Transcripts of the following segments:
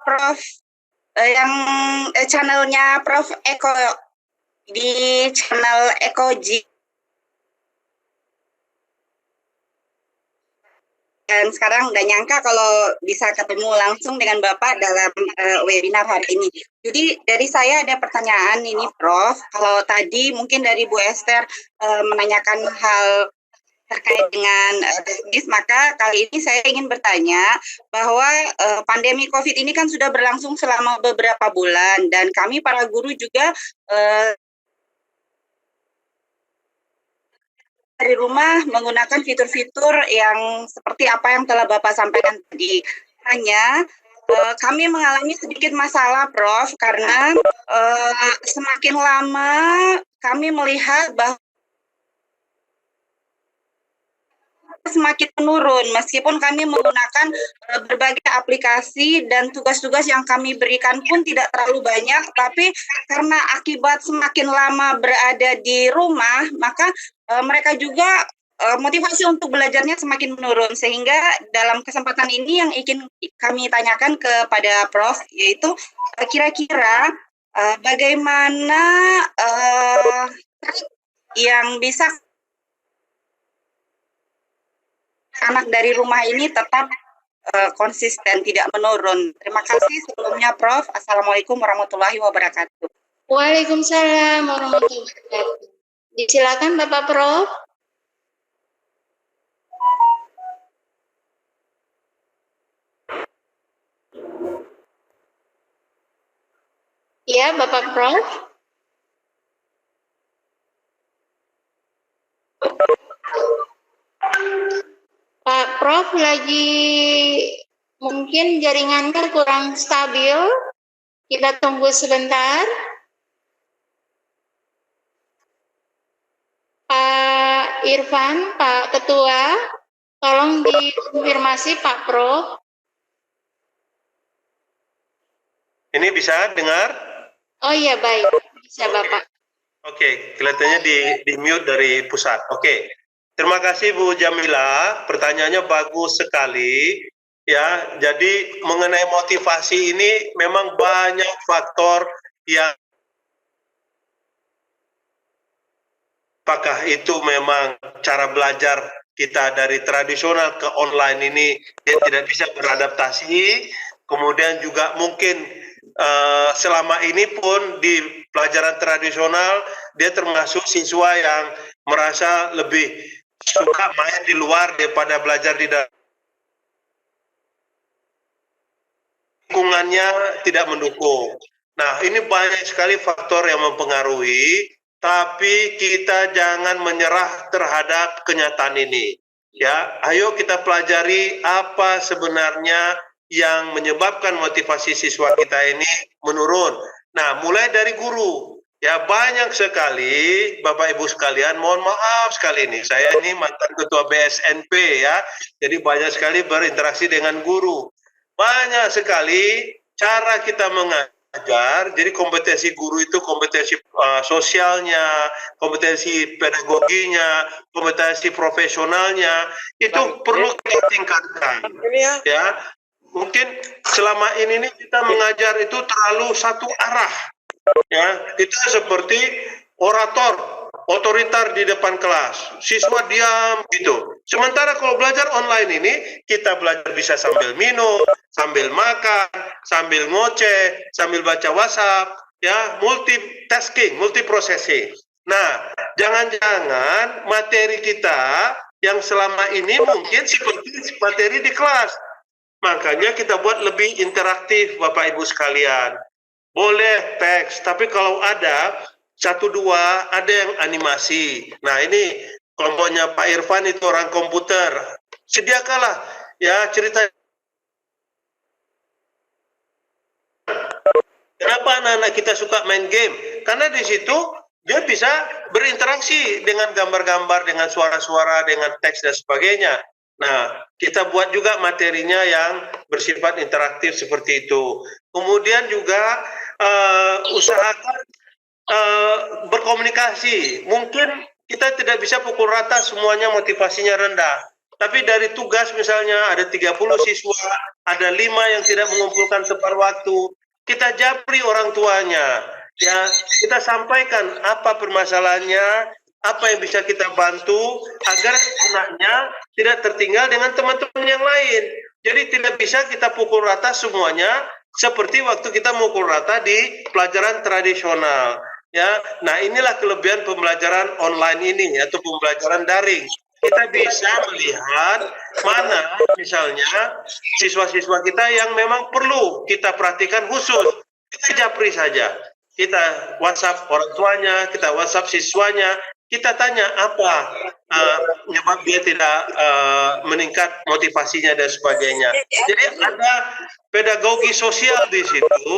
Prof yang channelnya Prof Eko di channel Ekoji. Dan sekarang nggak nyangka kalau bisa ketemu langsung dengan Bapak dalam webinar hari ini. Jadi dari saya ada pertanyaan ini Prof. Kalau tadi mungkin dari Bu Esther menanyakan hal terkait dengan bisnis, maka kali ini saya ingin bertanya bahwa pandemi COVID ini kan sudah berlangsung selama beberapa bulan dan kami para guru juga dari rumah menggunakan fitur-fitur yang seperti apa yang telah Bapak sampaikan tadi. Hanya kami mengalami sedikit masalah, Prof, karena semakin lama kami melihat bahwa semakin menurun meskipun kami menggunakan berbagai aplikasi dan tugas-tugas yang kami berikan pun tidak terlalu banyak, tapi karena akibat semakin lama berada di rumah maka mereka juga motivasi untuk belajarnya semakin menurun, sehingga dalam kesempatan ini yang ingin kami tanyakan kepada Prof yaitu kira-kira bagaimana yang bisa anak dari rumah ini tetap konsisten, tidak menurun. Terima kasih sebelumnya, Prof. Assalamualaikum warahmatullahi wabarakatuh. Waalaikumsalam warahmatullahi wabarakatuh. Silakan Bapak Prof. Ya, Bapak Prof. Pak Prof lagi mungkin jaringannya kurang stabil. Kita tunggu sebentar. Pak Irfan, Pak Ketua, tolong dikonfirmasi Pak Prof. Ini bisa dengar? Oh iya, baik. Bisa Bapak. Oke, kelihatannya di mute dari pusat. Oke. Terima kasih Bu Jamila, pertanyaannya bagus sekali. Ya, jadi mengenai motivasi ini memang banyak faktor yang apakah itu memang cara belajar kita dari tradisional ke online ini dia tidak bisa beradaptasi, kemudian juga mungkin selama ini pun di pelajaran tradisional dia termasuk siswa yang merasa lebih suka main di luar daripada belajar di dalam. Lingkungannya tidak mendukung. Nah, ini banyak sekali faktor yang mempengaruhi, tapi kita jangan menyerah terhadap kenyataan ini. Ya, ayo kita pelajari apa sebenarnya yang menyebabkan motivasi siswa kita ini menurun. Nah, mulai dari guru. Ya, banyak sekali Bapak Ibu sekalian, mohon maaf sekali ini, saya ini mantan ketua BSNP ya, jadi banyak sekali berinteraksi dengan guru. Banyak sekali cara kita mengajar, jadi kompetensi guru itu kompetensi sosialnya, kompetensi pedagoginya, kompetensi profesionalnya, itu perlu kita tingkatkan. Ya, mungkin selama ini kita mengajar itu terlalu satu arah. Ya, kita seperti orator, otoriter di depan kelas, siswa diam gitu. Sementara kalau belajar online ini, kita belajar bisa sambil minum, sambil makan, sambil ngoceh, sambil baca WhatsApp, ya, multitasking, multiprocessing. Nah, jangan-jangan materi kita yang selama ini mungkin seperti materi di kelas. Makanya kita buat lebih interaktif, Bapak Ibu sekalian. Boleh teks, tapi kalau ada satu dua ada yang animasi. Nah, ini kelompoknya Pak Irfan itu orang komputer. Sediakanlah ya cerita. Kenapa anak-anak kita suka main game? Karena di situ dia bisa berinteraksi dengan gambar-gambar, dengan suara-suara, dengan teks dan sebagainya. Nah, kita buat juga materinya yang bersifat interaktif seperti itu. Kemudian juga usahakan berkomunikasi. Mungkin kita tidak bisa pukul rata semuanya motivasinya rendah. Tapi dari tugas misalnya ada 30 siswa, ada 5 yang tidak mengumpulkan tepat waktu, kita japri orang tuanya, ya kita sampaikan apa permasalahannya, apa yang bisa kita bantu agar anaknya tidak tertinggal dengan teman-teman yang lain. Jadi tidak bisa kita pukul rata semuanya seperti waktu kita mukul rata di pelajaran tradisional. Ya, nah inilah kelebihan pembelajaran online ini atau pembelajaran daring. Kita bisa melihat mana misalnya siswa-siswa kita yang memang perlu kita perhatikan khusus. Kita japri saja. Kita WhatsApp orang tuanya, kita WhatsApp siswanya, kita tanya apa penyebab dia tidak meningkat motivasinya dan sebagainya. Jadi ada pedagogi sosial di situ,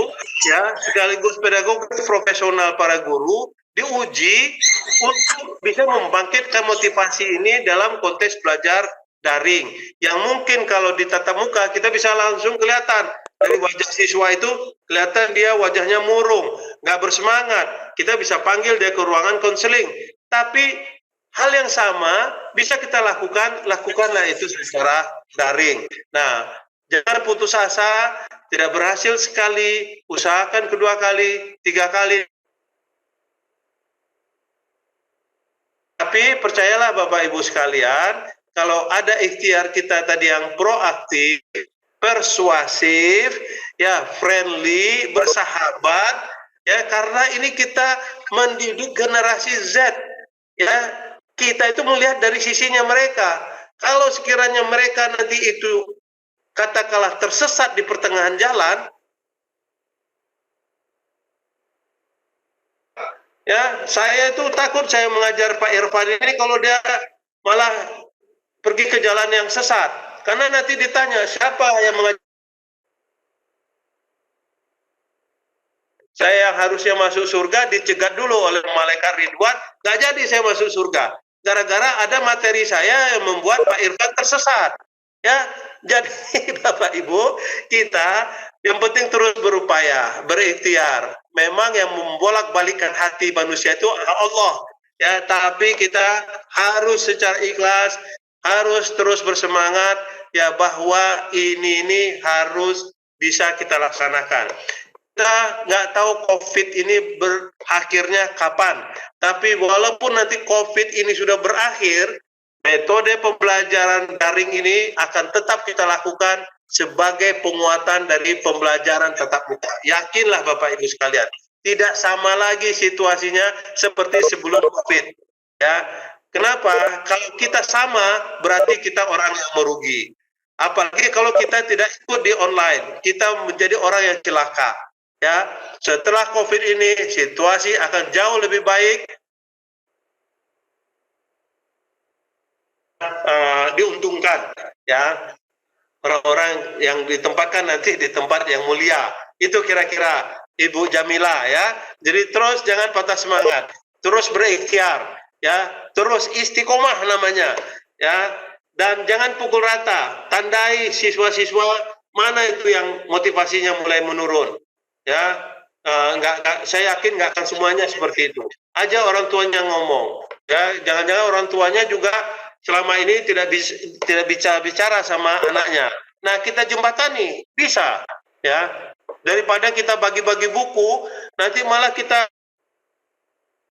ya sekaligus pedagogi profesional para guru diuji untuk bisa membangkitkan motivasi ini dalam konteks belajar daring. Yang mungkin kalau di tatap muka kita bisa langsung kelihatan dari wajah siswa itu kelihatan dia wajahnya murung, nggak bersemangat. Kita bisa panggil dia ke ruangan konseling. Tapi hal yang sama bisa kita lakukanlah itu secara daring. Nah, jangan putus asa, tidak berhasil sekali, usahakan kedua kali, 3 kali. Tapi percayalah Bapak Ibu sekalian, kalau ada ikhtiar kita tadi yang proaktif, persuasif, ya friendly, bersahabat, ya karena ini kita mendidik generasi Z. Ya, kita itu melihat dari sisinya mereka. Kalau sekiranya mereka nanti itu katakanlah tersesat di pertengahan jalan, ya saya itu takut saya mengajar Pak Irfan ini kalau dia malah pergi ke jalan yang sesat. Karena nanti ditanya siapa yang mengajar saya yang harusnya masuk surga dicegat dulu oleh malaikat Ridwan, nggak jadi saya masuk surga. Gara-gara ada materi saya yang membuat Pak Irfan tersesat. Ya, jadi Bapak Ibu, kita yang penting terus berupaya, berikhtiar. Memang yang membolak-balikan hati manusia itu Allah. Ya, tapi kita harus secara ikhlas, harus terus bersemangat ya bahwa ini harus bisa kita laksanakan. Kita nggak tahu COVID ini berakhirnya kapan. Tapi walaupun nanti COVID ini sudah berakhir, metode pembelajaran daring ini akan tetap kita lakukan sebagai penguatan dari pembelajaran tatap muka. Yakinlah Bapak Ibu sekalian, tidak sama lagi situasinya seperti sebelum COVID. Ya, kenapa? Kalau kita sama, berarti kita orang yang merugi. Apalagi kalau kita tidak ikut di online, kita menjadi orang yang celaka. Ya, setelah COVID ini situasi akan jauh lebih baik, diuntungkan ya orang-orang yang ditempatkan nanti di tempat yang mulia. Itu kira-kira Ibu Jamila ya. Jadi terus jangan patah semangat, terus berikhtiar ya, terus istiqomah namanya ya, dan jangan pukul rata. Tandai siswa-siswa mana itu yang motivasinya mulai menurun. Ya, saya yakin nggak akan semuanya seperti itu. Aja orang tuanya ngomong. Ya, jangan-jangan orang tuanya juga selama ini tidak bisa bicara sama anaknya. Nah, kita jembatani bisa, ya. Daripada kita bagi-bagi buku, nanti malah kita